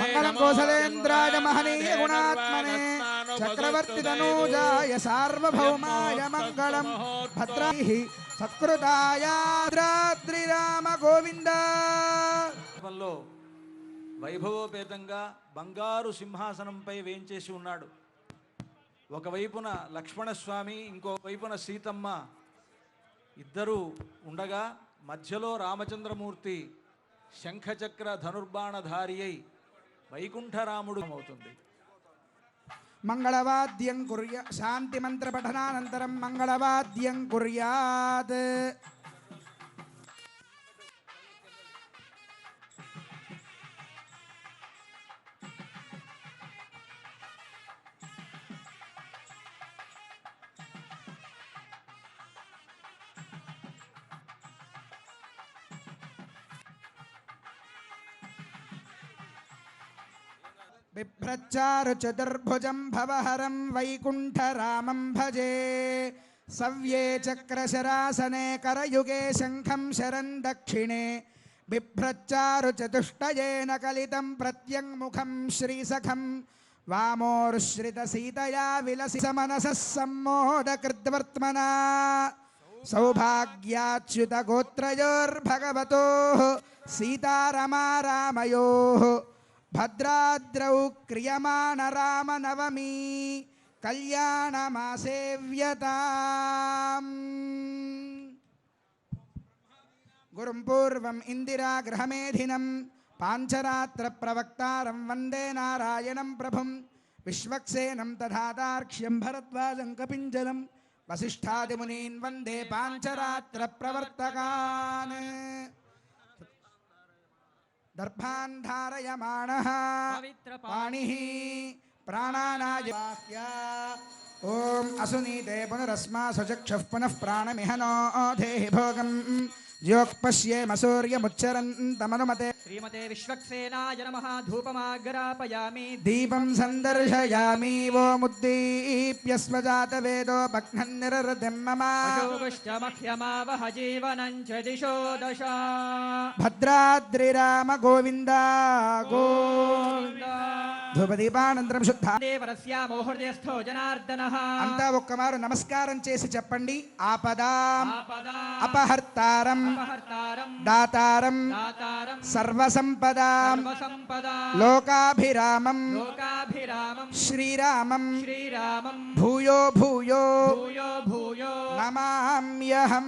మంగళం కోసలేంద్రాయ మహనీయ గుణాత్మనే చక్రవర్తి తనూజాయ సార్వభౌమాయ మంగళం భద్రైః సత్కృతాయ రామ గోవింద. వైభవోపేతంగా బంగారు సింహాసనంపై వేంచేసి ఉన్నాడు. ఒకవైపున లక్ష్మణస్వామి, ఇంకో వైపున సీతమ్మ ఇద్దరు ఉండగా మధ్యలో రామచంద్రమూర్తి శంఖచక్ర ధనుర్బాణధారి అయి వైకుంఠరాముడు అవుతుంది. మంగళవాద్యం కుర్య శాంతి మంత్ర పఠనానంతరం మంగళవాద్యం కుర్యాత్. బిభ్రచ్చారు చతుర్భుజం భవహరం వైకుంఠరామం భజే. సవ్యే చక్రశరాసనే కరయుగే శంఖం శరం దక్షిణే. బిభ్రచ్చారు చతుష్టయేన కలితం ప్రత్యంముఖం శ్రీసఖం. వామోరుశ్రిత సీతయా విలసి సమనసః సమ్మోదకృద్వర్త్మనా. సౌభాగ్యాచ్యుత గోత్రయోర్భగవతోః సీతారమారామయోః. భద్రాద్రౌ క్రియమాణ రామ నవమి కళ్యాణమాసేవ్యతాం. గురుం పూర్వం ఇందిరా గృహమేధినం పాంచరాత్ర ప్రవక్తారం వందే నారాయణం ప్రభుం. విశ్వక్సేనం తథాతార్క్ష్యం భరద్వాజం కపింజలం వసిష్ఠాదిమునీన్ వందే పాంచరాత్ర ప్రవర్తకాన్. దర్భాన్ ధారయమాణః పాణిః ప్రాణానాయ. ఓం అసునీతే పునరస్మాసు చక్షుః పునః ప్రాణమిహ నో దేహి భోగం. యోక్పశ్యేమ సూర్యముచ్చరంతమనుమతే. శ్రీమతే విశ్వక్సేనాయ నమః. ధూపమాగ్రాపయామి దీపం సందర్శయామి. ఓముద్దీప్య స్వజాతవేదో భగ్నం నిరరతిం మమ. మహ్యమావహ జీవనం చ దిశో దశ. భద్రాద్రి రామ గోవింద గోవింద. ధూపదీపానంతరం శుద్ధ దేవరస్యామో హృదయస్థో జనార్దనః. అంతా ఒక్కమారు నమస్కారం చేసి చెప్పండి. ఆపదాం అపహర్తారం దాతారం సర్వసంపదాం లోకాభిరామం శ్రీరామం భూయో భూయో నమామ్యహం.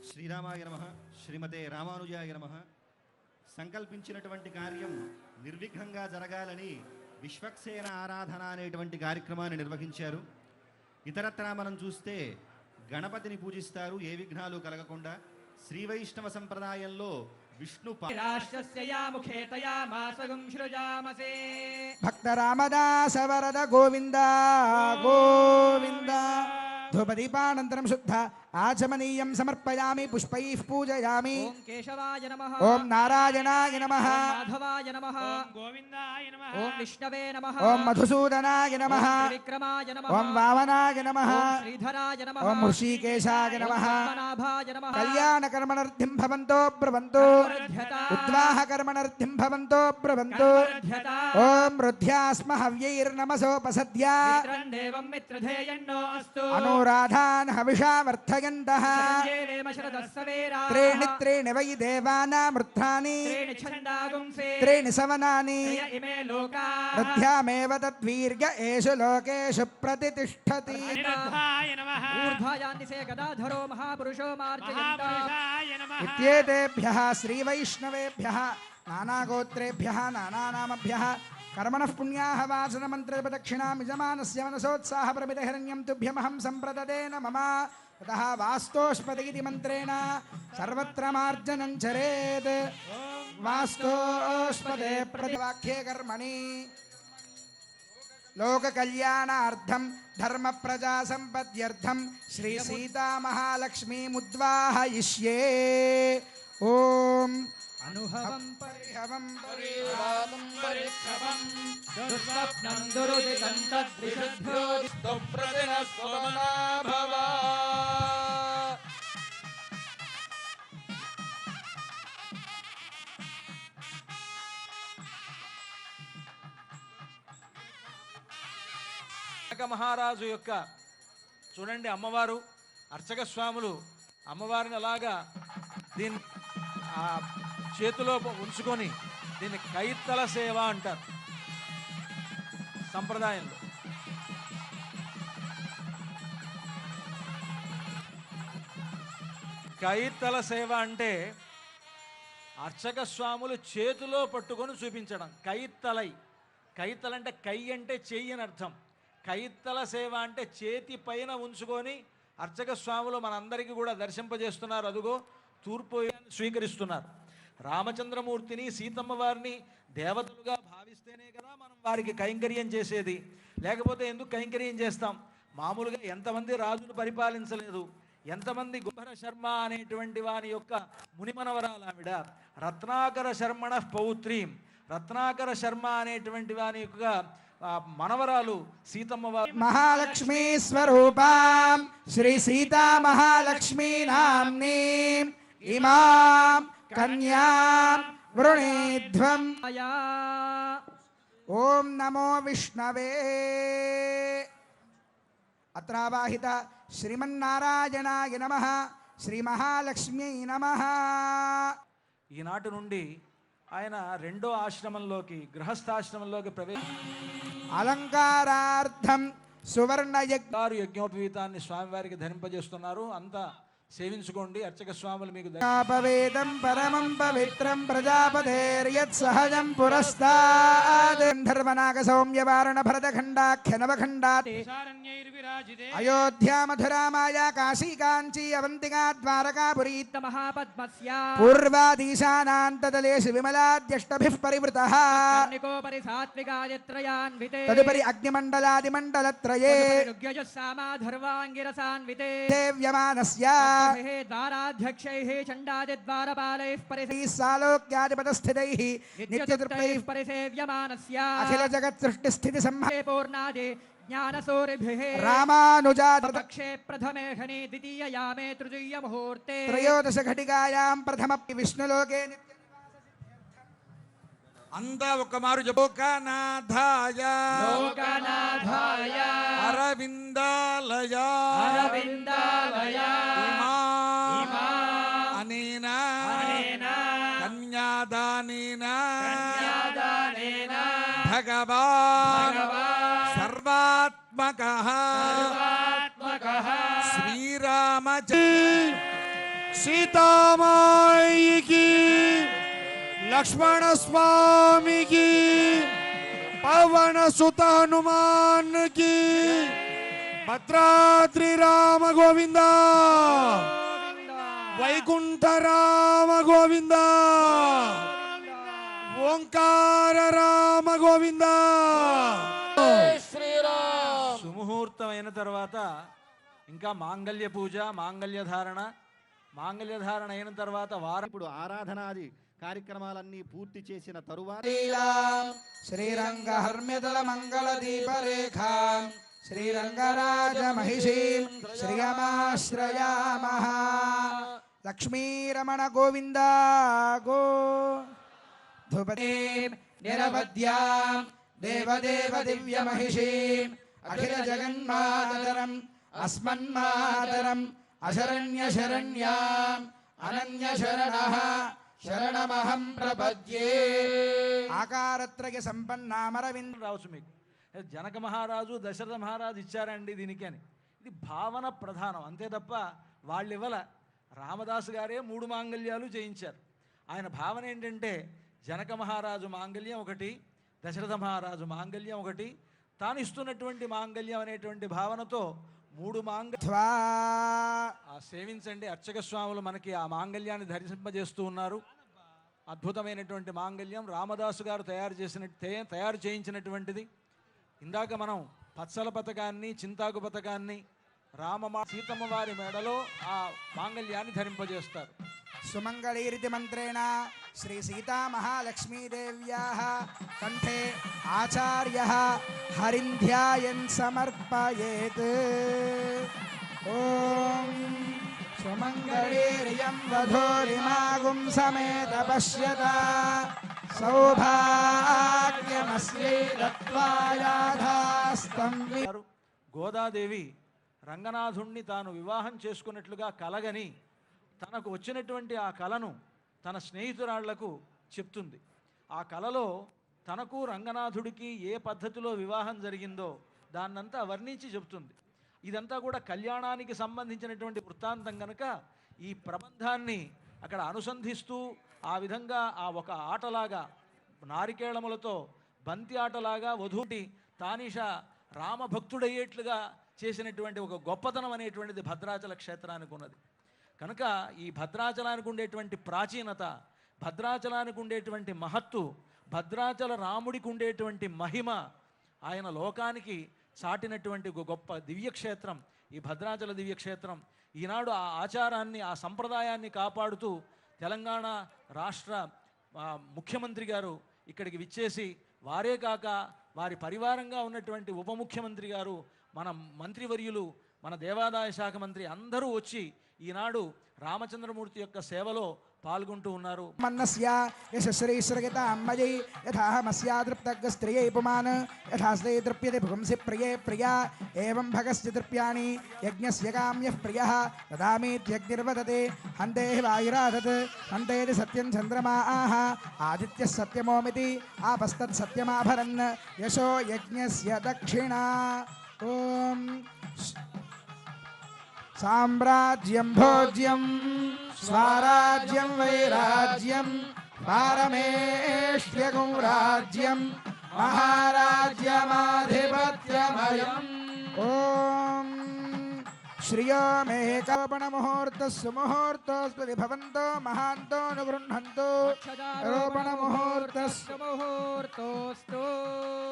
శ్రీరామాయ నమః. శ్రీమతే రామానుజాయ నమః. సంకల్పించినటువంటి కార్యం నిర్విఘ్నంగా జరగాలని విశ్వక్సేన ఆరాధన అనేటువంటి కార్యక్రమాన్ని నిర్వహించారు. ఇతరత్రా మనం చూస్తే గణపతిని పూజిస్తారు ఏ విఘ్నాలు కలగకుండా. శ్రీ వైష్ణవ సంప్రదాయంలో విష్ణు భక్త రామదాస వరద గోవింద గోవింద. ధూపదీపానంతరం శుద్ధ ఆచమనీయం సమర్పయామి. పుష్పైః పూజయామి. ఓం కేశవాయ నమః. ఓం నారాయణాయ నమః. మాధవాయ నమః. ఓం గోవిందాయ నమః. ఓం విష్ణవే నమః. ఓం మధుసూదనాయ నమః. ఓం త్రివిక్రమాయ నమః. ఓం వామనాయ నమః. ఓం శ్రీధరాయ నమః. ఓం ఋషికేశాయ నమః. పద్మనాభాయ నమః. కళ్యాణకర్మణర్థిం భవంతో బ్రవంతు. ఉద్వాహకర్మణర్థిం భవంతో బ్రవంతు. ఓం రుధ్యాస్మ హవ్యైర్నమసోపసద్యా. అనురాధాన్ హవిషా వర్ధయంతః. త్రీణి త్రీణి వై దేవానామృతాని త్రీణి సవనాని. రుధ్యామేవ తద్వీర్య ఏషు లోకేషు ప్రతితిష్ఠతి. ఇత్యేతేభ్యః శ్రీవైష్ణవేభ్యః నానాగోత్రేభ్యః నానానామభ్యః కర్మణః పుణ్యాః వాసనమంత్రదక్షిణాం యజమానస్య మనసోత్సాహ ప్రమిదహిరణ్యం తుభ్యమహం సంప్రదదేన మమ. తతః వాస్తోష్పదీతి మంత్రేణ సర్వత్ర మార్జనం చరేత్. వాస్తోష్పదే ప్రతివాక్యే కర్మణి లోక కళ్యాణార్థం ధర్మ ప్రజా సంపద్యర్థం శ్రీ సీతా మహాలక్ష్మీముద్వాహయిష్యే. ఓం అనుహవం పరిహవం పరివాదం పరిక్షవం దుస్వప్నం దురుదితం తద్విషుద్ధో స్తుప్రతినస్వమనా భవ. జనక మహారాజు యొక్క చూడండి అమ్మవారు అర్చక స్వాములు అమ్మవారిని అలాగా దీన్ని చేతిలో ఉంచుకొని దీన్ని కైత్తల సేవ అంటారు సంప్రదాయంలో. కైత్తల సేవ అంటే అర్చక స్వాములు చేతిలో పట్టుకొని చూపించడం. కైత్తలై, కైత్తల అంటే కై అంటే చెయ్యి అని అర్థం. కైత్తల సేవ అంటే చేతి పైన ఉంచుకొని అర్చక స్వాములు మనందరికీ కూడా దర్శింపజేస్తున్నారు. అదుగో తూర్పు స్వీకరిస్తున్నారు. రామచంద్రమూర్తిని సీతమ్మ వారిని దేవతలుగా భావిస్తేనే కదా మనం వారికి కైంకర్యం చేసేది. లేకపోతే ఎందుకు కైంకర్యం చేస్తాం? మామూలుగా ఎంతమంది రాజులు పరిపాలించలేదు, ఎంతమంది గుంభర శర్మ అనేటువంటి వారి యొక్క మునిమనవరాలు ఆవిడ. రత్నాకర శర్మణ పౌత్రీం, రత్నాకర శర్మ అనేటువంటి వారి యొక్క మనవరాలు సీతమ్మ వారు. మహాలక్ష్మీ స్వరూపాం శ్రీ సీతా మహాలక్ష్మీ నామ్నీం ఇమాం కన్యాం వృణీధ్వం. ఓం నమో విష్ణవే. అత్రావాహిత శ్రీమన్నారాయణాయ నమః, శ్రీ మహాలక్ష్మ్యై నమః. ఈనాటి నుండి ఆయన రెండో ఆశ్రమంలోకి, గృహస్థాశ్రమంలోకి అలంకారార్థం సువర్ణ యజ్ఞోపవీతాన్ని స్వామివారికి ధరింపజేస్తున్నారు. అంతా సేవించుకోండి. అర్చక స్వాములు మీకు పవేదం పరమం పవిత్రం ప్రజాపతేర్యత్ సహజం పురస్తాద్. ధర్మనాగ సౌమ్య వారణ భరతఖండాఖ్య నవఖండాత్ అయోధ్యా మధురా మాయా కాశీ కాంచీ అవంతికా ద్వారకాపురీ మహాపద్మస్య పూర్వాదీశానాంతదలేషు విమలాద్యష్టభిః పరివృతః. తదుపరి అగ్నిమండలాదిమండలత్రయే సేవ్యమానస్య ద్వారాధ్యక్షైః చండాదిద్వారపాలైః సాలోక్యాధిపతస్థితైః నిత్యతృప్తైః పరిసేవ్యమానస్య అఖిల జగత్ సృష్టి స్థితి సంహార పూర్ణాది జ్ఞానసూరిభిః రామానుజాతక్షే ప్రథమే ఘనే ద్వితీయయామే తృతీయ ముహూర్తే త్రయోదశ ఘటికాయాం ప్రథమ విష్ణులోకే. అంతా ఒక మారు లోకనాథాయ లోకనాథాయ అరవిందాలయ అరవిందాలయ ఇమా అనేన కన్యాదానేన భగవాన్ సర్వాత్మకః శ్రీరామచంద్ర సీతామాయికి लक्ष्मण स्वामी की पवन सुत हनुमान की भद्राद्रि राम गोविंदा वैकुंठ राम गोविंदा ओंकार राम गोविंदा. సుముహూర్తం అయిన తర్వాత ఇంకా మాంగళ్య పూజ, మాంగళ్య ధారణ అయిన తర్వాత వారం ఇప్పుడు ఆరాధనాది కార్యక్రమాలన్నీ పూర్తి చేసిన తరువాత శ్రీరంగ హర్మ్యదల మంగళ దీపరేఖాం శ్రీరంగరాజ మహిషీం శ్రియమాశ్రయామః. లక్ష్మీరమణ గోవింద గో. ధూపదీం నిరవద్యాం దేవదేవ దివ్య మహిషీం అఖిల జగన్మాతరం అస్మన్మాతరం అశరణ్య శరణ్యాం అనన్య శరణః శరణమహం ప్రపద్యే. ఆకారత్రయ సంపన్నామరవింద రావచ్చు మీకు. జనక మహారాజు దశరథ మహారాజు ఇచ్చారండి దీనికి అని. ఇది భావన ప్రధానం అంతే తప్ప వాళ్ళు ఇవ్వల. రామదాసు గారే 3 మాంగళ్యాలు చేయించారు. ఆయన భావన ఏంటంటే జనక మహారాజు మాంగళ్యం ఒకటి, దశరథ మహారాజు మాంగళ్యం ఒకటి, తాను ఇస్తున్నటువంటి మాంగళ్యం అనేటువంటి భావనతో 3 సేవించండి. అర్చక స్వాములు మనకి ఆ మాంగళ్యాన్ని ధరింపజేస్తూ ఉన్నారు. అద్భుతమైనటువంటి మాంగళ్యం రామదాసు గారు తయారు చేయించినటువంటిది. ఇందాక మనం పచ్చల పథకాన్ని, చింతాకు పథకాన్ని సీతమ్మ వారి మెడలో ఆ మాంగళ్యాన్ని ధరింపజేస్తారు. సుమంగళీరితి మంత్రేణ శ్రీ సీతా మహాలక్ష్మీదేవ్యాః కంఠే ఆచార్యః హరింధ్యాయన్ సమర్పయేత్. ఓం సుమంగళీర్యం వధూరిమాగుం సమేత పశ్యత సౌభాగ్యమస్యై దత్వాయాధాస్తం. గోదాదేవి రంగనాథుణ్ణి తాను వివాహం చేసుకున్నట్లుగా కలగని తనకు వచ్చినటువంటి ఆ కలను తన స్నేహితురాళ్లకు చెప్తుంది. ఆ కలలో తనకు రంగనాథుడికి ఏ పద్ధతిలో వివాహం జరిగిందో దాన్నంతా వర్ణించి చెప్తుంది. ఇదంతా కూడా కళ్యాణానికి సంబంధించినటువంటి వృత్తాంతం కనుక ఈ ప్రబంధాన్ని అక్కడ అనుసంధిస్తూ ఆ విధంగా ఆ ఒక ఆటలాగా నారికేళములతో బంతి ఆటలాగా వధూటి తానిష రామభక్తుడయ్యేట్లుగా చేసినటువంటి ఒక గొప్పతనం అనేటువంటిది భద్రాచల క్షేత్రానికి ఉన్నది. కనుక ఈ భద్రాచలానికి ఉండేటువంటి ప్రాచీనత, భద్రాచలానికి ఉండేటువంటి మహత్తు, భద్రాచల రాముడికి ఉండేటువంటి మహిమ, ఆయన లోకానికి చాటినటువంటి ఒక గొప్ప దివ్యక్షేత్రం ఈ భద్రాచల దివ్యక్షేత్రం. ఈనాడు ఆ ఆచారాన్ని, ఆ సంప్రదాయాన్ని కాపాడుతూ తెలంగాణ రాష్ట్ర ముఖ్యమంత్రి గారు ఇక్కడికి విచ్చేసి, వారే కాక వారి పరివారంగా ఉన్నటువంటి ఉప ముఖ్యమంత్రి గారు, మన మంత్రివర్యులు, మన దేవాదాయ శాఖ మంత్రి అందరూ వచ్చి ఈనాడు రామచంద్రమూర్తి యొక్క సేవలో పాల్గొంటూ ఉన్నారు. మన్నస్య యశశ్రీశ్రగిత అమ్మయై యథాహమస్యా తృప్తగ్గ స్త్రియై పుమాన్ యథాస్తే తృప్యతే పుంసి ప్రియే ప్రియా ఏవం భగస్య తృప్యాని యజ్ఞస్య కామ్యః ప్రియః దదామీత్యగ్నిర్వదతే హంతే వాయురాధత్ హంతేతి సత్యం చంద్రమాః ఆదిత్యః సత్యమోమితి ఆపస్తత్ సత్యమాభరన్ యశో యజ్ఞస్య దక్షిణా. ఓం సామ్రాజ్యం భోజ్యం స్వరాజ్యం వైరాజ్యం పారమేష్ట్యగుం రాజ్యం మహారాజ్యమాధిపత్యమయం. ఓం శ్రియో మే కల్పణ ముహూర్త సుముహూర్తోస్పతి భవంతో మహాంతో అనుగృహంతో రోపణ ముహూర్తోస్తు.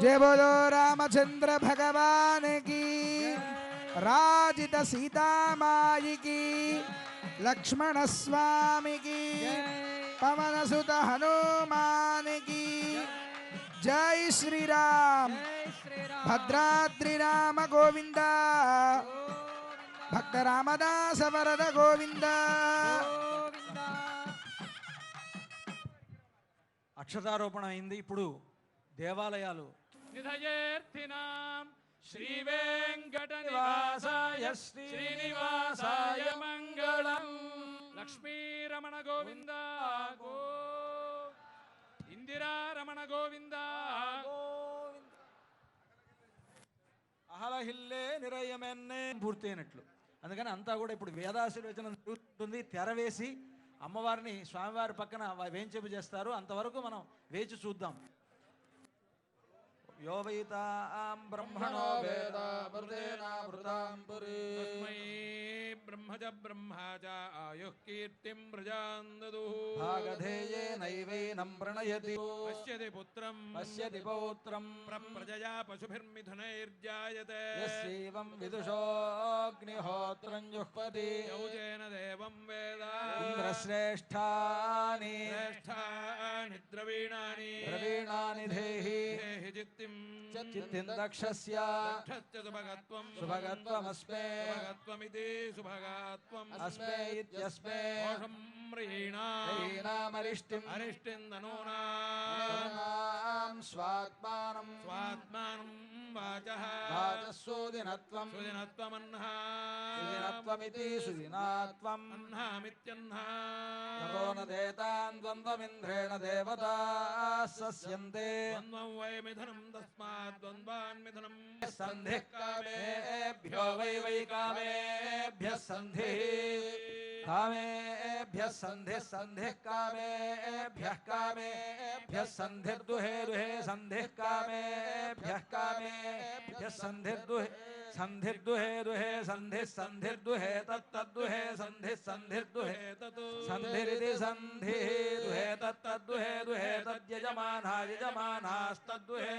జయ బోలో రామచంద్ర భగవాన్ की, రాజిత సీతామాయి की, లక్ష్మణ స్వామి की, పవన సుత హనుమాన్ की. జై శ్రీరామ్. భద్రాద్రి రామ గోవింద, భక్త రామదాస వరద గోవింద. అక్షతారోపణ అయింది. ఇప్పుడు దేవాలయాలు. నిధయేర్థినాం శ్రీ వెంకట నివాసాయ శ్రీనివాసాయ మంగళం. లక్ష్మీరమణ గోవింద గో, ఇందిరారమణ గోవింద అహలహిల్లే నిరయమెన్నే పూర్తయినట్లు. అందుకని అంతా కూడా ఇప్పుడు వేదాశీర్వచనం జరుగుతుంది. తెర వేసి అమ్మవారిని స్వామివారి పక్కన వేంచేపు చేస్తారు. అంతవరకు మనం వేచి చూద్దాం. यो वैतां ब्रह्मणो वेदामृतेनामृतां पुरी तस्मै ब्रह्मज ब्रह्माच आयुः कीर्तिं प्रजां ददुः भागधेयेनैवैनं प्रणयति पश्यति पुत्रं प्रजया पशुभिर्मिथुनैर्जायते यस्यैवं विदुषोऽग्निहोत्रं जुह्वति यौजेन देवं वेद इन्द्रश्रेष्ठानि द्रवीणानि देहि चित्तिं चित्तिन्दक्षस्य शुभगत्वमस्मे शुभगत्वम् अस्मे इत्यस्मे ह्रीणामरिष्टिं तनूनां स्वात्मानं वाचः सुदिनत्वमन्नात्वमिति सुदिनात्वम् अन्नामित्यन्ना ततो न देतान् द्वन्द्वमिन्द्रेण देवताः सस्यन्ते द्वन्द्वं वै मिथुनं तस्मात् द्वन्द्वान्मिथुनं सन्धिः कामेभ्यो वै कामेभ्यः सन्धिः कामेभ्यः सन्धिः कामेभ्यः सन्धिर्दुहे सन्धिः कामेभ्यः सन्धिर्दुहे सन्धिर्दुहे तत्तद्दुहे सन्धिर्दुहे सन्धिरिति सन्धिः दुहे तत्तद्दुहे तद्यजमानः यजमानास्तद्दुहे